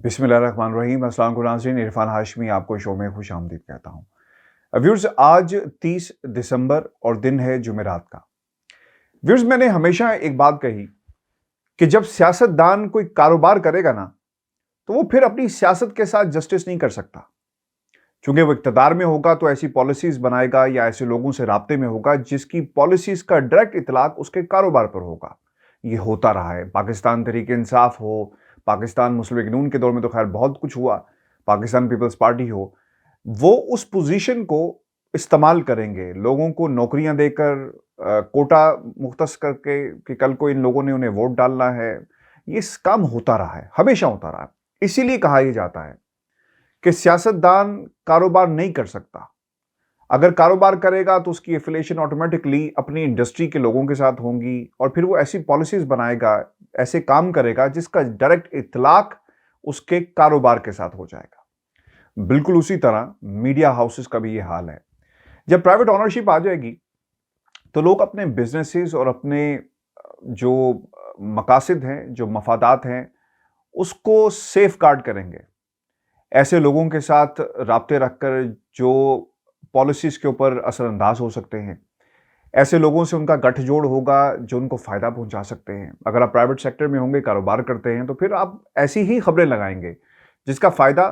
बिस्मिल्लाहिर्रहमानिर्रहीम। अस्सलाम वालेकुम नाज़रीन, इरफान हाशमी आपको शो में खुश आमदीद कहता हूँ। व्यूअर्स, आज 30 दिसंबर और दिन है जुमेरात का। व्यूअर्स, मैंने हमेशा एक बात कही कि जब सियासतदान कोई कारोबार करेगा ना, तो वो फिर अपनी सियासत के साथ जस्टिस नहीं कर सकता। चूंकि वो इक़्तिदार में होगा तो ऐसी पॉलिसीज बनाएगा या ऐसे लोगों से राब्ते में होगा जिसकी पॉलिसीज का डायरेक्ट इतलाक उसके कारोबार पर होगा। ये होता रहा है। पाकिस्तान तहरीक इंसाफ हो, पाकिस्तान मुस्लिम लीग नून के दौर में तो खैर बहुत कुछ हुआ, पाकिस्तान पीपल्स पार्टी हो, वो उस पोजीशन को इस्तेमाल करेंगे, लोगों को नौकरियां देकर कोटा मुख्तस करके कि कल को इन लोगों ने उन्हें वोट डालना है। ये काम होता रहा है, हमेशा होता रहा है। इसीलिए कहा यह जाता है कि सियासतदान कारोबार नहीं कर सकता। अगर कारोबार करेगा तो उसकी एफिलिएशन ऑटोमेटिकली अपनी इंडस्ट्री के लोगों के साथ होंगी और फिर वो ऐसी पॉलिसीज बनाएगा, ऐसे काम करेगा जिसका डायरेक्ट इतलाक उसके कारोबार के साथ हो जाएगा। बिल्कुल उसी तरह मीडिया हाउसेस का भी ये हाल है। जब प्राइवेट ओनरशिप आ जाएगी तो लोग अपने बिजनेसेस और अपने जो मकासद हैं, जो मफादात हैं, उसको सेफ गार्ड करेंगे। ऐसे लोगों के साथ राब्ते रखकर जो पॉलिसीज के ऊपर असरअंदाज हो सकते हैं, ऐसे लोगों से उनका गठजोड़ होगा जो उनको फायदा पहुंचा सकते हैं। अगर आप प्राइवेट सेक्टर में होंगे, कारोबार करते हैं, तो फिर आप ऐसी ही खबरें लगाएंगे जिसका फायदा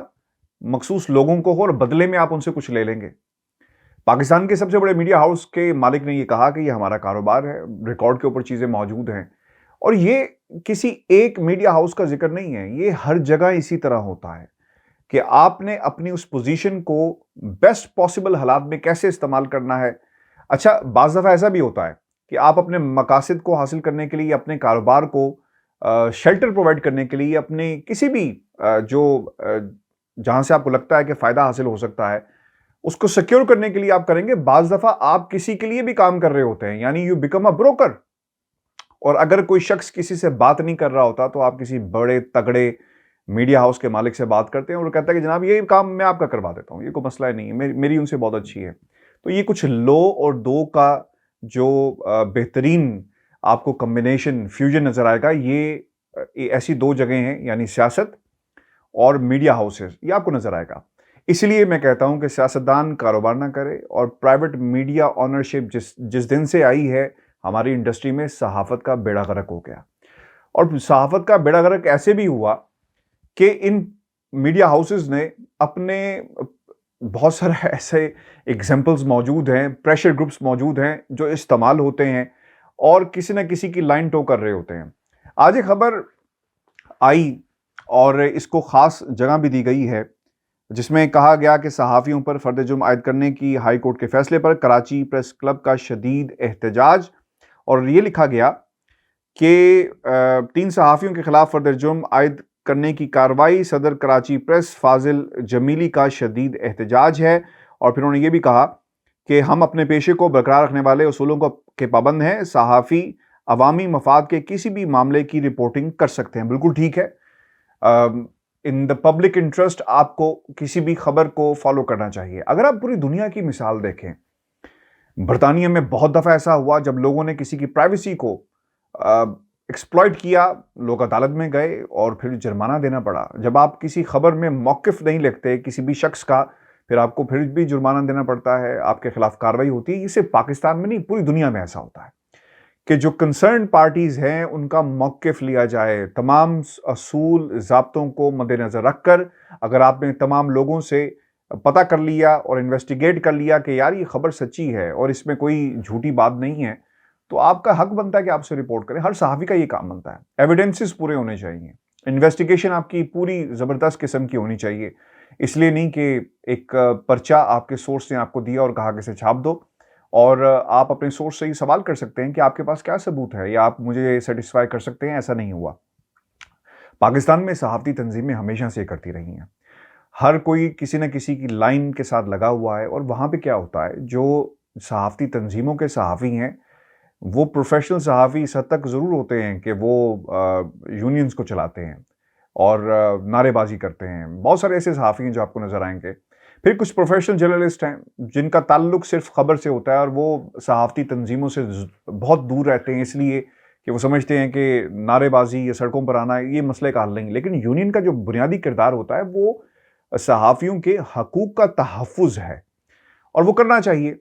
मखसूस लोगों को हो और बदले में आप उनसे कुछ ले लेंगे। पाकिस्तान के सबसे बड़े मीडिया हाउस के मालिक ने यह कहा कि यह हमारा कारोबार है, रिकॉर्ड के ऊपर चीजें मौजूद हैं। और ये किसी एक मीडिया हाउस का जिक्र नहीं है, ये हर जगह इसी तरह होता है कि आपने अपनी उस पोजीशन को बेस्ट पॉसिबल हालात में कैसे इस्तेमाल करना है। अच्छा, बाज़ दफ़ा ऐसा भी होता है कि आप अपने मकासद को हासिल करने के लिए, अपने कारोबार को शेल्टर प्रोवाइड करने के लिए, अपने किसी भी जहां से आपको लगता है कि फ़ायदा हासिल हो सकता है, उसको सिक्योर करने के लिए आप करेंगे। बाज़ दफ़ा आप किसी के लिए भी काम कर रहे होते हैं, यानी यू बिकम अ ब्रोकर। और अगर कोई शख्स किसी से बात नहीं कर रहा होता तो आप किसी बड़े तगड़े मीडिया हाउस के मालिक से बात करते हैं और कहता है कि जनाब ये काम मैं आपका करवा देता हूं, ये कोई मसला नहीं है, मेरी उनसे बहुत अच्छी है। तो ये कुछ लो और दो का जो बेहतरीन आपको कॉम्बिनेशन, फ्यूजन नजर आएगा, ये ऐसी दो जगह हैं, यानी सियासत और मीडिया हाउसेस, ये आपको नजर आएगा। इसलिए मैं कहता हूं कि सियासतदान कारोबार ना करे और प्राइवेट मीडिया ऑनरशिप जिस दिन से आई है हमारी इंडस्ट्री में, सहाफत का बेड़ा गर्क हो गया। और सहाफत का बेड़ा गर्क ऐसे भी हुआ कि इन मीडिया हाउसेस ने अपने बहुत सारे ऐसे एग्जाम्पल्स मौजूद हैं, प्रेशर ग्रुप्स मौजूद हैं जो इस्तेमाल होते हैं और किसी न किसी की लाइन टो कर रहे होते हैं। आज एक खबर आई और इसको खास जगह भी दी गई है जिसमें कहा गया कि सहाफ़ियों पर फर्द जुर्म आयद करने की हाई कोर्ट के फैसले पर कराची प्रेस क्लब का शदीद एहतजाज। और ये लिखा गया कि 3 सहाफ़ियों के खिलाफ फर्द जुर्म आयद करने की कार्रवाई, सदर कराची प्रेस फाजिल जमीली का शदीद एहतजाज है। और फिर उन्होंने ये भी कहा कि हम अपने पेशे को बरकरार रखने वाले उसूलों के पाबंद हैं। सहाफ़ी अवामी मफाद के किसी भी मामले की रिपोर्टिंग कर सकते हैं। बिल्कुल ठीक है, इन द पब्लिक इंटरेस्ट आपको किसी भी खबर को फॉलो करना चाहिए। अगर आप पूरी दुनिया की मिसाल देखें, बरतानिया में बहुत दफ़ा ऐसा हुआ जब लोगों ने किसी की प्राइवेसी को एक्सप्लॉइट किया, लोग अदालत में गए और फिर जुर्माना देना पड़ा। जब आप किसी खबर में मौक़िफ़ नहीं लिखते किसी भी शख्स का, फिर आपको फिर भी जुर्माना देना पड़ता है, आपके खिलाफ कार्रवाई होती है। ये सिर्फ पाकिस्तान में नहीं, पूरी दुनिया में ऐसा होता है कि जो कंसर्न पार्टीज़ हैं उनका मौक़िफ़ लिया जाए। तमाम असूल ज़ाब्तों को मद्देनज़र रखकर अगर आपने तमाम लोगों से पता कर लिया और इन्वेस्टिगेट कर लिया कि यार ये खबर सच्ची है और इसमें कोई झूठी बात नहीं है, तो आपका हक बनता है कि आपसे रिपोर्ट करें। हर सहाफ़ी का ये काम बनता है। एविडेंसेस पूरे होने चाहिए, इन्वेस्टिगेशन आपकी पूरी ज़बरदस्त किस्म की होनी चाहिए। इसलिए नहीं कि एक पर्चा आपके सोर्स ने आपको दिया और कहा कि इसे छाप दो, और आप अपने सोर्स से ही सवाल कर सकते हैं कि आपके पास क्या सबूत है या आप मुझे सेटिस्फाई कर सकते हैं। ऐसा नहीं हुआ। पाकिस्तान में सहाफ़ती तंजीमें हमेशा से करती रही हैं। हर कोई किसी न किसी की लाइन के साथ लगा हुआ है और वहाँ पे क्या होता है, जो सहाफ़ती तंजीमों के सहाफ़ी हैं वो प्रोफेशनल सहाफ़ी इस हद तक ज़रूर होते हैं कि वो यूनियंस को चलाते हैं और नारेबाजी करते हैं। बहुत सारे ऐसे सहाफ़ी हैं जो आपको नज़र आएंगे। फिर कुछ प्रोफेशनल जर्नलिस्ट हैं जिनका ताल्लुक सिर्फ खबर से होता है और वो सहाफ़ती तंजीमों से बहुत दूर रहते हैं, इसलिए कि वो समझते हैं कि नारेबाजी या सड़कों पर आना ये मसले का हल नहीं। लेकिन यूनियन का जो बुनियादी किरदार होता है वो सहाफ़ियों के हकूक़ का तहफ़्फ़ुज़ है और वो करना चाहिए।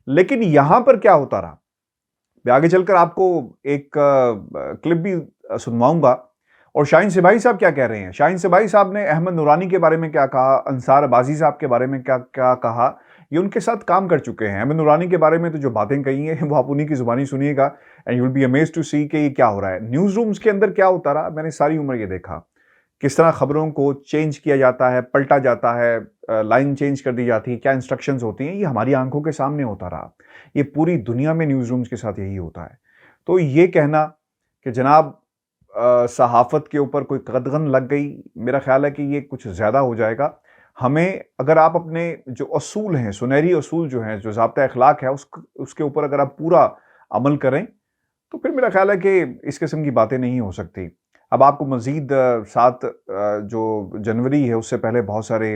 लेकिन यहां पर क्या होता रहा, मैं आगे चलकर आपको एक क्लिप भी सुनवाऊंगा और शाहीन सिपाही साहब क्या कह रहे हैं। शाहीन सिपाही साहब ने अहमद नूरानी के बारे में क्या कहा, अंसार अब्बासी साहब के बारे में क्या क्या कहा, ये उनके साथ काम कर चुके हैं। अहमद नूरानी के बारे में तो जो बातें कही हैं वो आप उन्हीं की जुबानी सुनिएगा and you will be amazed to see कि ये क्या हो रहा है न्यूज़ रूम्स के अंदर, क्या होता रहा। मैंने सारी उम्र ये देखा किस तरह खबरों को चेंज किया जाता है, पलटा जाता है, लाइन चेंज कर दी जाती है, क्या इंस्ट्रक्शंस होती हैं, ये हमारी आंखों के सामने होता रहा। ये पूरी दुनिया में न्यूज़ रूम्स के साथ यही होता है। तो ये कहना कि जनाब सहाफ़त के ऊपर कोई कदगन लग गई, मेरा ख्याल है कि ये कुछ ज़्यादा हो जाएगा। हमें, अगर आप अपने जो असूल हैं, सुनहरी असूल जो हैं, जो ज़ाब्ता अखलाक है, उसके ऊपर अगर आप पूरा अमल करें, तो फिर मेरा ख्याल है कि इस किस्म की बातें नहीं हो सकती। अब आपको मज़ीद 7 जो जनवरी है, उससे पहले बहुत सारे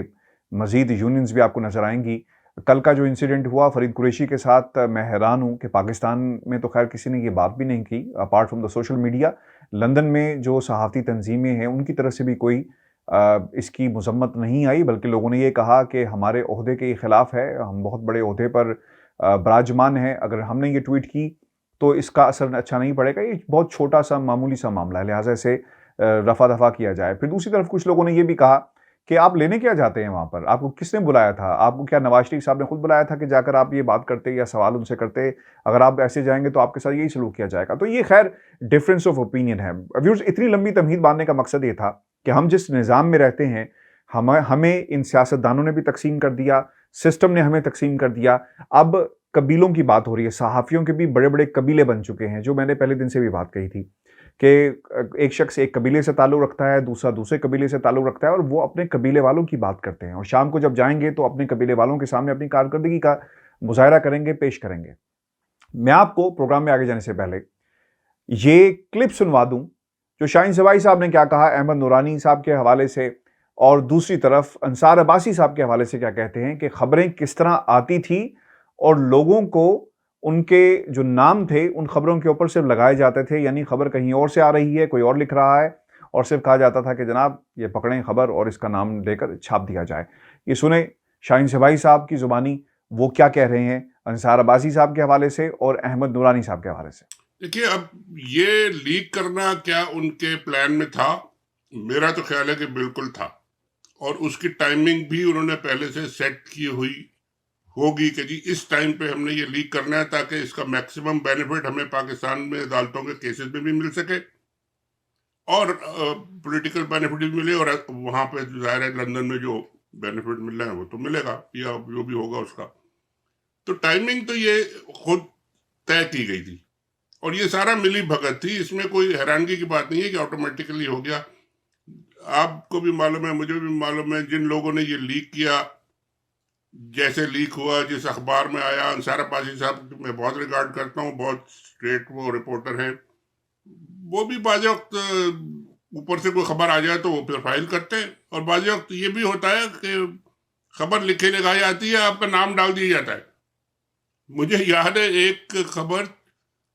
मज़ीद यूनियंस भी आपको नज़र आएँगी। कल का जो इंसिडेंट हुआ फ़रीद कुरैशी के साथ, मैं हैरान हूँ कि पाकिस्तान में तो खैर किसी ने ये बात भी नहीं की apart from the social media. London में जो सहाफ़ती तंज़ीमें हैं, उनकी तरफ से भी कोई इसकी मज़म्मत नहीं आई, बल्कि लोगों ने ये कहा कि हमारे ओहदे के खिलाफ है, हम बहुत बड़े ओहदे पर विराजमान हैं, अगर हमने ये ट्वीट की तो इसका असर अच्छा नहीं पड़ेगा, ये बहुत छोटा-सा मामूली-सा मामला है, लिहाज़ा इसे रफ़ा-दफ़ा किया जाए। फिर दूसरी तरफ कुछ लोगों ने ये भी कहा कि आप लेने क्या जाते हैं वहाँ पर? आपको किसने बुलाया था? आपको क्या नवाज़ शरीफ साहब ने खुद बुलाया था कि जाकर आप ये बात करते या सवाल उनसे करते? अगर आप ऐसे जाएँगे तो आपके साथ यही सलूक किया जाएगा। तो ये खैर डिफरेंस ऑफ ओपिनियन है। व्यूअर्स, इतनी लंबी तमहीद बाँधने का मकसद ये था कि हम जिस निज़ाम में रहते हैं, हमें इन सियासतदानों ने भी तक़सीम कर दिया, सिस्टम ने हमें तक़सीम कर दिया। अब कबीलों की बात हो रही है, सहाफ़ियों के भी बड़े-बड़े कबीले बन चुके हैं, जो मैंने पहले दिन से भी बात कही थी कि एक शख्स एक कबीले से ताल्लुक़ रखता है, दूसरा दूसरे कबीले से ताल्लुक़ रखता है और वो अपने कबीले वालों की बात करते हैं और शाम को जब जाएँगे तो अपने कबीले वालों के सामने अपनी कारकर्दगी का मुज़ाहिरा करेंगे, पेश करेंगे। मैं आपको प्रोग्राम में आगे जाने से पहले ये क्लिप सुनवा दूँ, जो शाहीन सिपाही साहब ने क्या कहा अहमद नूरानी साहब के हवाले से, और दूसरी तरफ अंसार अब्बासी साहब के हवाले से क्या कहते हैं कि खबरें किस तरह आती थी और लोगों को उनके जो नाम थे उन खबरों के ऊपर सिर्फ लगाए जाते थे, यानी खबर कहीं और से आ रही है, कोई और लिख रहा है और सिर्फ कहा जाता था कि जनाब ये पकड़ें खबर और इसका नाम देकर छाप दिया जाए। ये सुने शाहीन सिपाही साहब की जुबानी वो क्या कह रहे हैं अंसार अब्बासी साहब के हवाले से और अहमद नूरानी साहब के हवाले से। देखिए, अब ये लीक करना क्या उनके प्लान में था? मेरा तो ख्याल है कि बिल्कुल था और उसकी टाइमिंग भी उन्होंने पहले से सेट की हुई होगी कि जी इस टाइम पे हमने ये लीक करना है ताकि इसका मैक्सिमम बेनिफिट हमें पाकिस्तान में अदालतों के केसेस में भी मिल सके और पॉलिटिकल बेनिफिट भी मिले और वहां पे जाहिर है लंदन में जो बेनिफिट मिलना है वो तो मिलेगा या जो भी होगा उसका। तो टाइमिंग तो ये खुद तय की गई थी और ये सारा मिली भगत थी, इसमें कोई हैरानगी की बात नहीं है कि ऑटोमेटिकली हो गया। आपको भी मालूम है, मुझे भी मालूम है, जिन लोगों ने ये लीक किया, जैसे लीक हुआ, जिस अखबार में आया, अंसार अब्बासी साहब मैं बहुत रिगार्ड करता हूँ, बहुत स्ट्रेट वो रिपोर्टर हैं, वो भी बाज़ वक्त ऊपर से कोई खबर आ जाए तो वो फिर फाइल करते हैं और बाज़ वक्त ये भी होता है कि खबर लिखे लगाई आती है, आपका नाम डाल दिया जाता है। मुझे याद है एक खबर,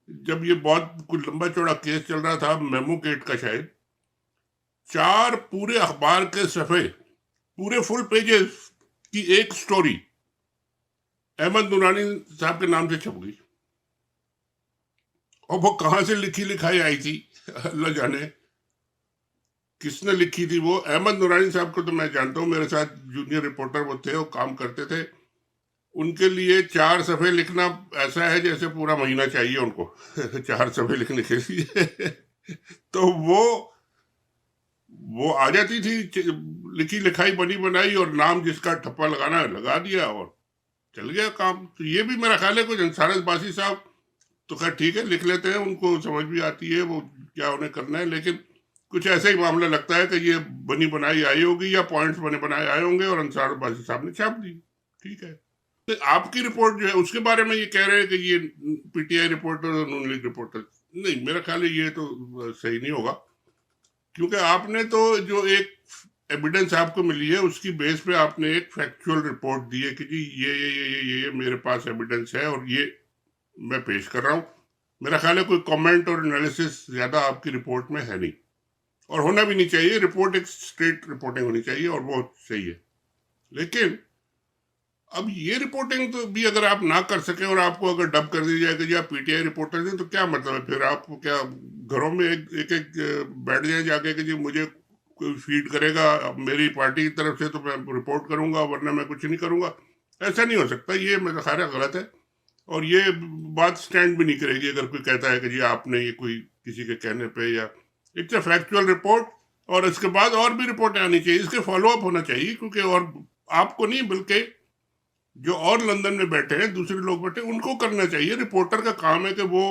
जब ये बहुत कुछ लंबा चौड़ा केस चल रहा था मेमो गेट का, शायद 4 पूरे अखबार के सफ़े, पूरे फुल पेजेस की एक स्टोरी अहमद नूरानी साहब के नाम से छप गई और वो कहाँ से लिखी लिखाई आई थी अल्लाह जाने, किसने लिखी थी वो। अहमद नूरानी साहब को तो मैं जानता हूँ, मेरे साथ जूनियर रिपोर्टर वो थे, वो काम करते थे। उनके लिए 4 सफ़े लिखना ऐसा है जैसे पूरा महीना चाहिए उनको 4 सफ़े लिखने के लिए तो वो आ जाती थी लिखी लिखाई बनी बनाई और नाम जिसका ठप्पा लगाना है लगा दिया और चल गया काम। तो ये भी मेरा ख्याल है कुछ अंसार अब्बासी साहब तो खैर ठीक है, लिख लेते हैं, उनको समझ भी आती है वो क्या उन्हें करना है, लेकिन कुछ ऐसा ही मामला लगता है कि ये बनी बनाई आई होगी या पॉइंट्स बने बनाए आए होंगे और अंसार अब्बासी साहब ने छाप दी। ठीक है, तो आपकी रिपोर्ट जो है उसके बारे में ये कह रहे हैं कि ये पीटीआई रिपोर्टर और नून लीग रिपोर्टर, नहीं, मेरा ख्याल है ये तो सही नहीं होगा, क्योंकि आपने तो जो एक एविडेंस आपको मिली है उसकी बेस पे आपने एक फैक्चुअल रिपोर्ट दी है कि जी ये मेरे पास एविडेंस है और ये मैं पेश कर रहा हूँ। मेरा ख्याल है कोई कमेंट और एनालिसिस ज़्यादा आपकी रिपोर्ट में है नहीं, और होना भी नहीं चाहिए। रिपोर्ट एक स्ट्रेट रिपोर्टिंग होनी चाहिए और वो सही है। लेकिन अब ये रिपोर्टिंग तो भी अगर आप ना कर सके और आपको अगर डब कर दी जाए कि जी आप पीटीआई रिपोर्टर हैं, तो क्या मतलब है फिर? आप क्या घरों में एक एक बैठ जाए जाके कि जी मुझे कोई फीड करेगा अब मेरी पार्टी की तरफ से तो मैं रिपोर्ट करूंगा, वरना मैं कुछ नहीं करूंगा? ऐसा नहीं हो सकता। ये मेरा ख्याल है गलत है, और ये बात स्टैंड भी नहीं करेगी अगर कोई कहता है कि जी आपने ये कोई किसी के कहने पे, या इट्स अ फैक्चुअल रिपोर्ट, और इसके बाद और भी रिपोर्टें आनी चाहिए, इसके फॉलोअप होना चाहिए। क्योंकि और आपको नहीं, बल्कि जो और लंदन में बैठे हैं दूसरे लोग बैठे उनको करना चाहिए। रिपोर्टर का काम है कि वो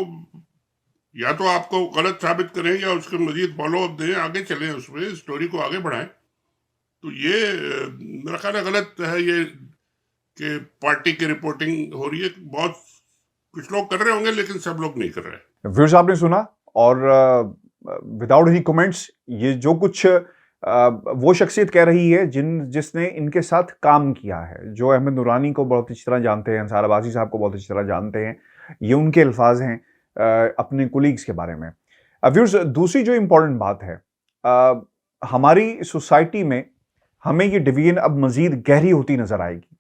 या तो आपको गलत साबित करें या उसके मजीद फॉलोअप दें, आगे चलें, उसमें स्टोरी को आगे बढ़ाएं। तो ये मेरा ख्याल है गलत है ये कि पार्टी की रिपोर्टिंग हो रही है। बहुत कुछ लोग कर रहे होंगे लेकिन सब लोग नहीं कर रहे। व्यूअर्स आपने सुना, और विदाउट एनी कमेंट्स ये जो कुछ वो शख्सियत कह रही है जिसने इनके साथ काम किया है, जो अहमद नूरानी को बहुत अच्छी तरह जानते हैं, अंसार अब्बासी साहब को बहुत अच्छी तरह जानते हैं, ये उनके अल्फाज हैं अपने कोलीग्स के बारे में। व्यूअर्स, दूसरी जो इंपॉर्टेंट बात है, हमारी सोसाइटी में हमें ये डिवीजन अब मजीद गहरी होती नजर आएगी।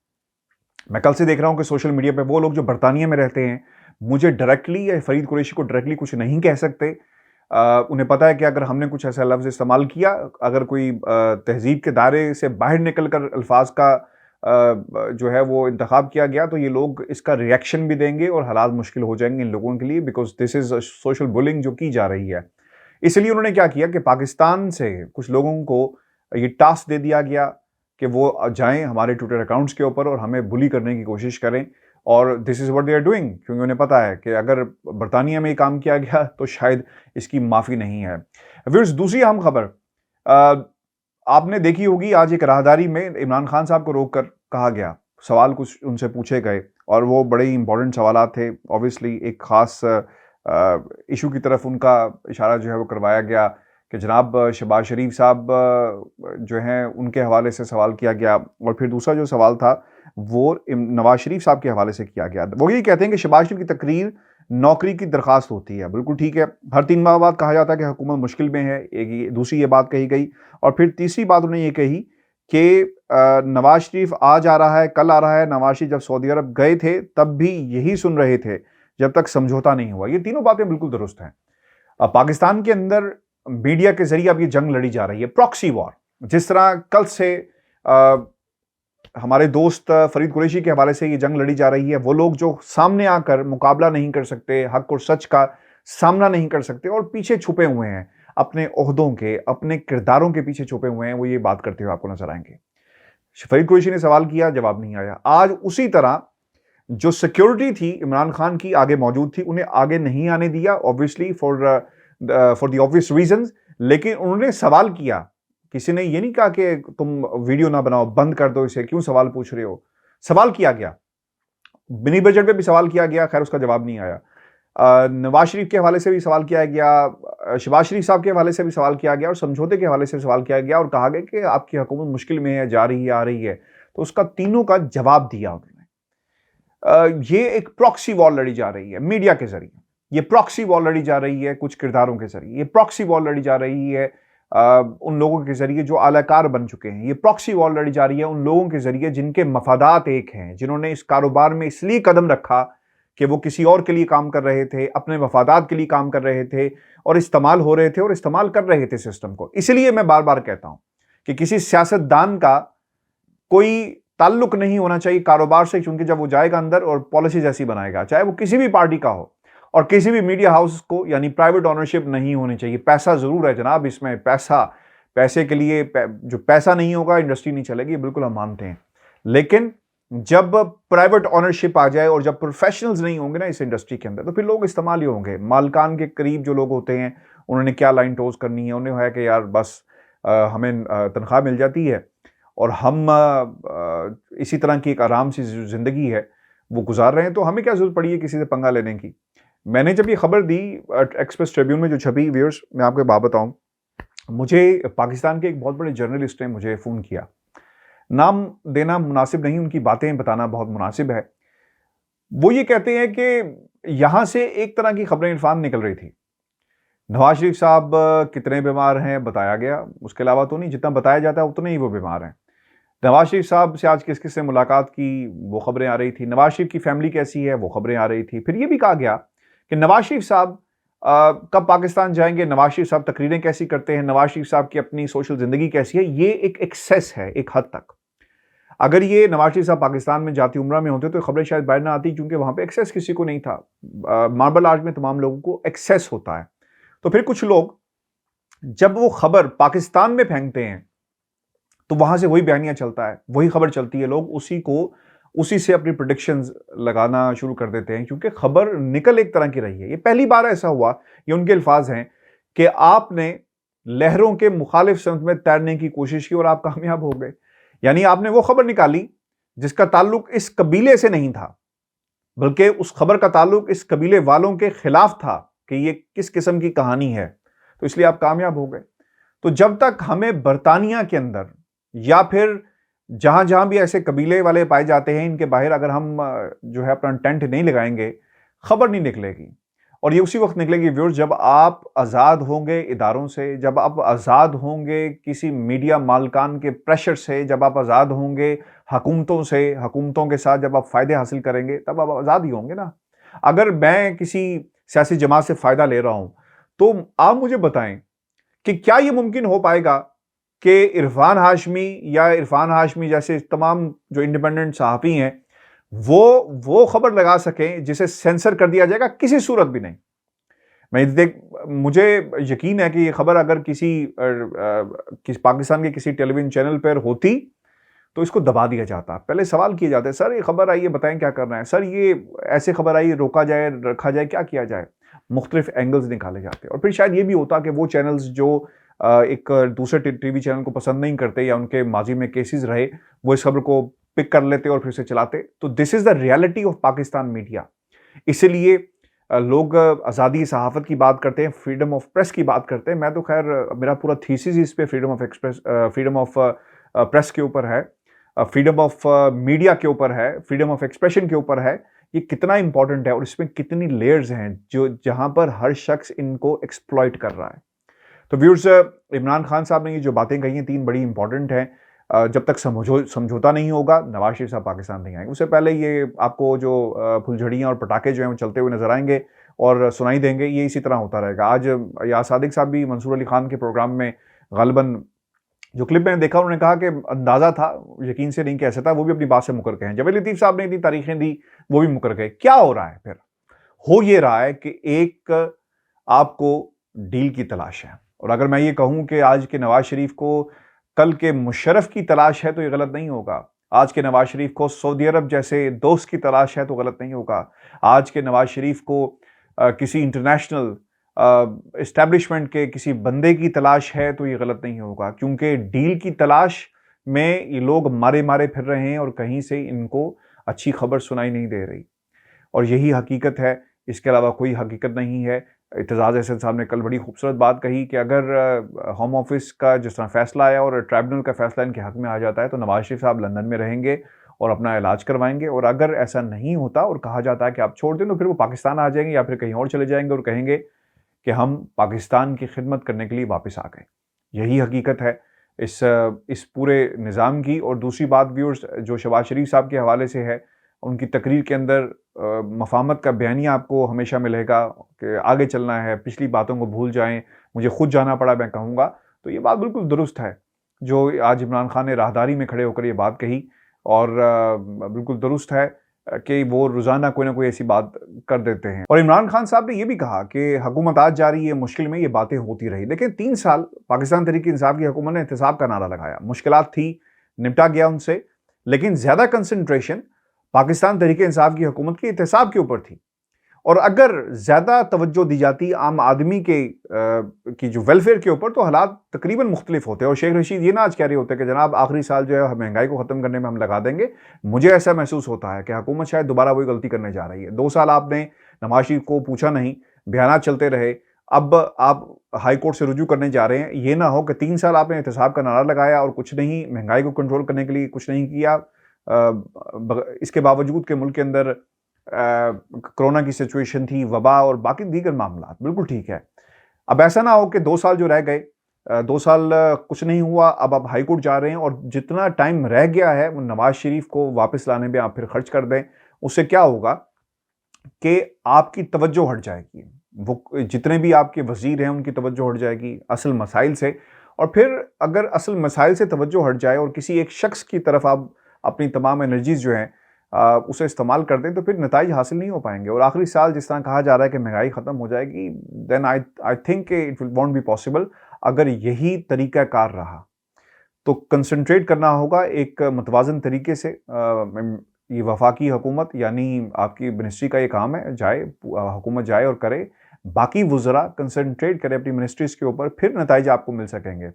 मैं कल से देख रहा हूं कि सोशल मीडिया पे वो लोग जो बरतानिया में रहते हैं, मुझे डायरेक्टली या फरीद कुरैशी को डायरेक्टली कुछ नहीं कह सकते। उन्हें पता है कि अगर हमने कुछ ऐसा लफ्ज़ इस्तेमाल किया, अगर कोई तहजीब के दायरे से बाहर निकल कर अल्फाज का जो है वो इंतखाब किया गया, तो ये लोग इसका रिएक्शन भी देंगे और हालात मुश्किल हो जाएंगे इन लोगों के लिए, because this is social bullying जो की जा रही है। इसलिए उन्होंने क्या किया कि पाकिस्तान से कुछ लोगों को ये टास्क दे दिया गया कि वो जाएं हमारे ट्विटर अकाउंट्स के ऊपर और हमें बुली करने की कोशिश करें, और this is what they are doing, क्योंकि उन्हें पता है कि अगर बरतानिया में ये काम किया गया तो शायद इसकी माफ़ी नहीं है। व्यूअर्स, दूसरी अहम खबर आपने देखी होगी, आज एक राहदारी में इमरान खान साहब को रोककर कहा गया, सवाल कुछ उनसे पूछे गए और वो बड़े इंपॉर्टेंट सवाल थे। ऑब्वियसली एक ख़ास इशू की तरफ उनका इशारा जो है वो करवाया गया कि जनाब शहबाज शरीफ साहब जो हैं उनके हवाले से सवाल किया गया, और फिर दूसरा जो सवाल था वो नवाज शरीफ साहब के हवाले से किया गया। वो ये कहते हैं कि शहबाज शरीफ की तकरीर नौकरी की दरखास्त होती है। बिल्कुल ठीक है, हर 3 माह बाद कहा जाता है कि हुकूमत मुश्किल में है, एक दूसरी ये बात कही गई, और फिर तीसरी बात उन्होंने ये कही कि नवाज शरीफ आज आ रहा है, कल आ रहा है। नवाज शरीफ जब सऊदी अरब गए थे तब भी यही सुन रहे थे जब तक समझौता नहीं हुआ। ये तीनों बातें बिल्कुल दुरुस्त हैं। पाकिस्तान के अंदर मीडिया के जरिए अब ये जंग लड़ी जा रही है, प्रॉक्सी वॉर। जिस तरह कल से हमारे दोस्त फरीद कुरैशी के हवाले से ये जंग लड़ी जा रही है, वो लोग जो सामने आकर मुकाबला नहीं कर सकते, हक और सच का सामना नहीं कर सकते और पीछे छुपे हुए हैं, अपने ओहदों के, अपने किरदारों के पीछे छुपे हुए हैं, वो ये बात करते हुए आपको नजर आएंगे। फरीद कुरैशी ने सवाल किया, जवाब नहीं आया। आज उसी तरह जो सिक्योरिटी थी इमरान खान की आगे मौजूद थी, उन्हें आगे नहीं आने दिया, obviously for the obvious reasons. लेकिन उन्होंने सवाल किया, किसी ने ये नहीं कहा कि तुम वीडियो ना बनाओ, बंद कर दो इसे, क्यों सवाल पूछ रहे हो। सवाल किया गया, मिनी बजट पे भी सवाल किया गया, खैर उसका जवाब नहीं आया। नवाज शरीफ के हवाले से भी सवाल किया गया, शहबाज शरीफ साहब के हवाले से भी सवाल किया गया, और समझौते के हवाले से सवाल किया गया, और कहा गया कि आपकी हुकूमत मुश्किल में है, जा रही है, आ रही है। तो उसका तीनों का जवाब दिया उन्होंने। ये एक प्रॉक्सी वॉर लड़ी जा रही है मीडिया के जरिए, ये प्रॉक्सी वॉर लड़ी जा रही है कुछ किरदारों के जरिए, ये प्रॉक्सी वॉर लड़ी जा रही है उन लोगों के जरिए जो आलाकार बन चुके हैं, ये प्रॉक्सी वॉर लड़ी जा रही है उन लोगों के जरिए जिनके मफादात एक हैं, जिन्होंने इस कारोबार में इसलिए कदम रखा कि वो किसी और के लिए काम कर रहे थे, अपने मफादात के लिए काम कर रहे थे, और इस्तेमाल हो रहे थे और इस्तेमाल कर रहे थे सिस्टम को। इसलिए मैं बार बार कहता हूं कि किसी सियासतदान का कोई ताल्लुक नहीं होना चाहिए कारोबार से, क्योंकि जब वो जाएगा अंदर और पॉलिसीज ऐसी बनाएगा, चाहे वो किसी भी पार्टी का हो, और किसी भी मीडिया हाउस को, यानी प्राइवेट ओनरशिप नहीं होनी चाहिए। पैसा जरूर है जनाब इसमें, पैसे के लिए जो पैसा नहीं होगा इंडस्ट्री नहीं चलेगी, बिल्कुल हम मानते हैं। लेकिन जब प्राइवेट ओनरशिप आ जाए और जब प्रोफेशनल्स नहीं होंगे ना इस इंडस्ट्री के अंदर, तो फिर लोग इस्तेमाल ही होंगे। मालकान के करीब जो लोग होते हैं, उन्होंने क्या लाइन टोज करनी है, उन्हें है कि यार बस हमें तनख्वाह मिल जाती है और हम इसी तरह की एक आराम सी जिंदगी है वो गुजार रहे हैं, तो हमें क्या जरूरत पड़ी है किसी से पंगा लेने की। मैंने जब ये खबर दी एक्सप्रेस ट्रिब्यून में जो छपी, व्यूअर्स मैं आपको बात बताऊं, मुझे पाकिस्तान के एक बहुत बड़े जर्नलिस्ट ने मुझे फ़ोन किया। नाम देना मुनासिब नहीं, उनकी बातें बताना बहुत मुनासिब है। वो ये कहते हैं कि यहां से एक तरह की खबरें इरफान निकल रही थी, नवाज शरीफ साहब कितने बीमार हैं बताया गया, उसके अलावा तो नहीं, जितना बताया जाता है उतने ही वो बीमार हैं। नवाज शरीफ साहब से आज किस किस से मुलाकात की वो खबरें आ रही थी, नवाज शरीफ की फैमिली कैसी है वो खबरें आ रही थी। फिर ये भी कहा गया कि नवाज शरीफ साहब कब पाकिस्तान जाएंगे, नवाज शरीफ साहब तकरीरें कैसी करते हैं, नवाज शरीफ साहब की अपनी सोशल जिंदगी कैसी है। ये एक एक्सेस है एक हद तक। अगर ये नवाज शरीफ साहब पाकिस्तान में जाती उम्रा में होते तो खबरें शायद बाहर ना आती, क्योंकि वहां पे एक्सेस किसी को नहीं था। मार्बल आर्ट में तमाम लोगों को एक्सेस होता है। तो फिर कुछ लोग जब वो खबर पाकिस्तान में फेंकते हैं तो वहां से वही बयानिया चलता है, वही खबर चलती है, लोग उसी से अपनी प्रेडिक्शंस लगाना शुरू कर देते हैं, क्योंकि खबर निकल एक तरह की रही है। ये पहली बार ऐसा हुआ, ये उनके अल्फाज हैं कि आपने लहरों के मुखालिफ समत में तैरने की कोशिश की और आप कामयाब हो गए। यानी आपने वो खबर निकाली जिसका ताल्लुक इस कबीले से नहीं था, बल्कि उस खबर का ताल्लुक इस कबीले वालों के खिलाफ था कि ये किस किस्म की कहानी है, तो इसलिए आप कामयाब हो गए। तो जब तक हमें बरतानिया के अंदर या फिर जहां जहां भी ऐसे कबीले वाले पाए जाते हैं, इनके बाहर अगर हम जो है अपना टेंट नहीं लगाएंगे, खबर नहीं निकलेगी। और ये उसी वक्त निकलेगी व्यूअर्स जब आप आज़ाद होंगे इदारों से, जब आप आज़ाद होंगे किसी मीडिया मालकान के प्रेशर से, जब आप आज़ाद होंगे हुकूमतों से, हुकूमतों के साथ जब आप फ़ायदे हासिल करेंगे, तब आप आज़ाद ही होंगे ना। अगर मैं किसी सियासी जमात से फ़ायदा ले रहा हूं तो आप मुझे बताएं कि क्या यह मुमकिन हो पाएगा कि इरफान हाशमी जैसे तमाम जो इंडिपेंडेंट सहाफ़ी हैं वो खबर लगा सकें जिसे सेंसर कर दिया जाएगा? किसी सूरत भी नहीं। मुझे यकीन है कि ये खबर अगर किसी पाकिस्तान के किसी टेलीविजन चैनल पर होती तो इसको दबा दिया जाता। पहले सवाल किए जाते, सर ये खबर आई है बताएं क्या करना है, सर ये ऐसे खबर आई रोका जाए रखा जाए क्या किया जाए, मुख्तलिफ एंगल्स निकाले जाते। और फिर शायद ये भी होता कि वो चैनल्स जो एक दूसरे टीवी चैनल को पसंद नहीं करते या उनके माजी में केसेस रहे, वो इस खबर को पिक कर लेते और फिर से चलाते। तो this is the reality of Pakistan media. इसीलिए लोग आज़ादी सहाफ़त की बात करते हैं, फ्रीडम ऑफ प्रेस की बात करते हैं। मैं तो खैर मेरा पूरा थीसिस इस पे फ्रीडम ऑफ प्रेस के ऊपर है, फ्रीडम ऑफ मीडिया के ऊपर है, फ्रीडम ऑफ एक्सप्रेशन के ऊपर है। ये कितना इंपॉर्टेंट है और इसमें कितनी लेयर्स हैं जो जहां पर हर शख्स इनको एक्सप्लॉइट कर रहा है। तो व्यूअर्स, इमरान खान साहब ने ये जो बातें कही हैं 3 बड़ी इंपॉर्टेंट हैं। जब तक समझौता नहीं होगा नवाज शरीफ साहब पाकिस्तान नहीं आएंगे। उससे पहले ये आपको जो फुलझड़ियाँ और पटाखे जो हैं वो चलते हुए नजर आएंगे और सुनाई देंगे। ये इसी तरह होता रहेगा। आज या सादिक साहब भी मंसूर अली खान के प्रोग्राम में गालिबन जो क्लिप मैंने देखा, उन्होंने कहा कि अंदाजा था, यकीन से नहीं कह सकता, वो भी अपनी बात से मुकर गए हैं। जवेद लतीफ साहब ने इतनी तारीखें दी, वो भी मुकर गए। क्या हो रहा है? फिर हो ये रहा है कि एक आपको डील की तलाश है। और अगर मैं ये कहूं कि आज के नवाज शरीफ को कल के मुशर्रफ की तलाश है तो ये गलत नहीं होगा। आज के नवाज शरीफ को सऊदी अरब जैसे दोस्त की तलाश है तो गलत नहीं होगा। आज के नवाज शरीफ को किसी इंटरनेशनल इस्टेब्लिशमेंट के किसी बंदे की तलाश है तो ये गलत नहीं होगा, क्योंकि डील की तलाश में ये लोग मारे मारे फिर रहे हैं और कहीं से इनको अच्छी खबर सुनाई नहीं दे रही। और यही हकीकत है, इसके अलावा कोई हकीकत नहीं है। एतजाज़ अहसन साहब ने कल बड़ी खूबसूरत बात कही कि अगर होम ऑफिस का जिस तरह फैसला आया और ट्राइब्यूनल का फैसला इनके हक में आ जाता है तो नवाज शरीफ साहब लंदन में रहेंगे और अपना इलाज करवाएंगे। और अगर ऐसा नहीं होता और कहा जाता है कि आप छोड़ दें तो फिर वो पाकिस्तान आ जाएंगे या फिर कहीं और चले जाएंगे और कहेंगे कि हम पाकिस्तान की खिदमत करने के लिए वापस आ गए। यही हकीकत है इस पूरे निज़ाम की। और दूसरी बात व्यूअर्स, जो शहबाज शरीफ साहब के हवाले से है, उनकी तकरीर के अंदर मफाहमत का बयानिया आपको हमेशा मिलेगा कि आगे चलना है, पिछली बातों को भूल जाएं, मुझे खुद जाना पड़ा मैं कहूँगा। तो ये बात बिल्कुल दुरुस्त है जो आज इमरान खान ने राहदारी में खड़े होकर ये बात कही, और बिल्कुल दुरुस्त है कि वो रोज़ाना कोई ना कोई ऐसी बात कर देते हैं। और इमरान खान साहब ने यह भी कहा कि हुकूमत आज जा रही है मुश्किल में, ये बातें होती रही। लेकिन 3 साल पाकिस्तान तहरीक इंसाफ की हुकूमत ने एहतसाब का नारा लगाया, मुश्किलात थी, निपटा गया उनसे, लेकिन ज़्यादा कंसंट्रेशन पाकिस्तान तहरीक इंसाफ की हुकूमत की एहतसाब के ऊपर थी। और अगर ज़्यादा तवज्जो दी जाती आम आदमी की जो वेलफेयर के ऊपर, तो हालात तकरीबन मुख्तलिफ होते हैं। और शेख रशीद ये ना आज कह रहे होते कि जनाब आखिरी साल जो है महंगाई को ख़त्म करने में हम लगा देंगे। मुझे ऐसा महसूस होता है कि हुकूमत शायद दोबारा वही गलती करने जा रही है। 2 साल आपने नवाज शरीफ को पूछा नहीं, बयानात चलते रहे, अब आप हाई कोर्ट से रुजू करने जा रहे हैं। ये ना हो कि 3 साल आपने एहतसाब का नारा लगाया और कुछ नहीं, महंगाई को कंट्रोल करने के लिए कुछ नहीं किया। इसके बावजूद के मुल्क के अंदर कोरोना की सिचुएशन थी, वबा और बाकी दीगर मामला, बिल्कुल ठीक है। अब ऐसा ना हो कि 2 साल जो रह गए, 2 साल कुछ नहीं हुआ, अब आप हाई कोर्ट जा रहे हैं और जितना टाइम रह गया है वो नवाज शरीफ को वापस लाने में आप फिर खर्च कर दें। उससे क्या होगा कि आपकी तवज्जो हट जाएगी, वो जितने भी आपके वजीर हैं उनकी तवज्जो हट जाएगी असल मसाइल से। और फिर अगर असल मसाइल से तवज्जो हट जाए और किसी एक शख्स की तरफ आप अपनी तमाम एनर्जीज जो हैं उसे इस्तेमाल कर दें, तो फिर नताइज हासिल नहीं हो पाएंगे। और आखिरी साल जिस तरह कहा जा रहा है कि महंगाई ख़त्म हो जाएगी, then I think it will won't be possible. अगर यही तरीक़ाकार रहा तो कंसंट्रेट करना होगा एक मुतवाज़न तरीके से। ये वफाकी हुकूमत यानी आपकी मिनिस्ट्री का ये काम है, जाए हुकूमत जाए और करे, बाकी वुज़रा कंसंट्रेट करें अपनी मिनिस्ट्रीज़ के ऊपर, फिर नताइज आपको मिल सकेंगे।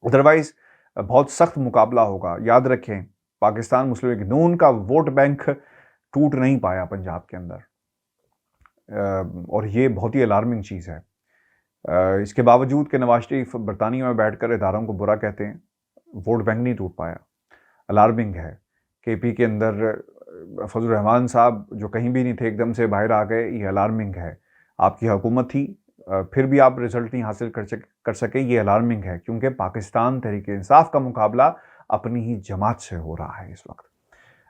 अदरवाइज़ बहुत सख्त मुकाबला होगा। याद रखें, पाकिस्तान मुस्लिम लीग नून का वोट बैंक टूट नहीं पाया पंजाब के अंदर, और ये बहुत ही अलार्मिंग चीज़ है। इसके बावजूद कि नवाज शरीफ बरतानिया में बैठकर इदारों को बुरा कहते हैं, वोट बैंक नहीं टूट पाया। अलार्मिंग है। केपी के अंदर फजल रहमान साहब जो कहीं भी नहीं थे एकदम से बाहर आ गए, ये अलार्मिंग है। आपकी हुकूमत थी, फिर भी आप रिजल्ट नहीं हासिल कर सके, ये अलार्मिंग है, क्योंकि पाकिस्तान तहरीक इंसाफ का मुकाबला अपनी ही जमात से हो रहा है इस वक्त।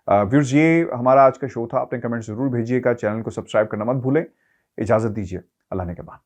व्यूअर्स, ये हमारा आज का शो था। अपने कमेंट ज़रूर भेजिएगा, चैनल को सब्सक्राइब करना मत भूलें। इजाज़त दीजिए, अल्लाह ने के बाद।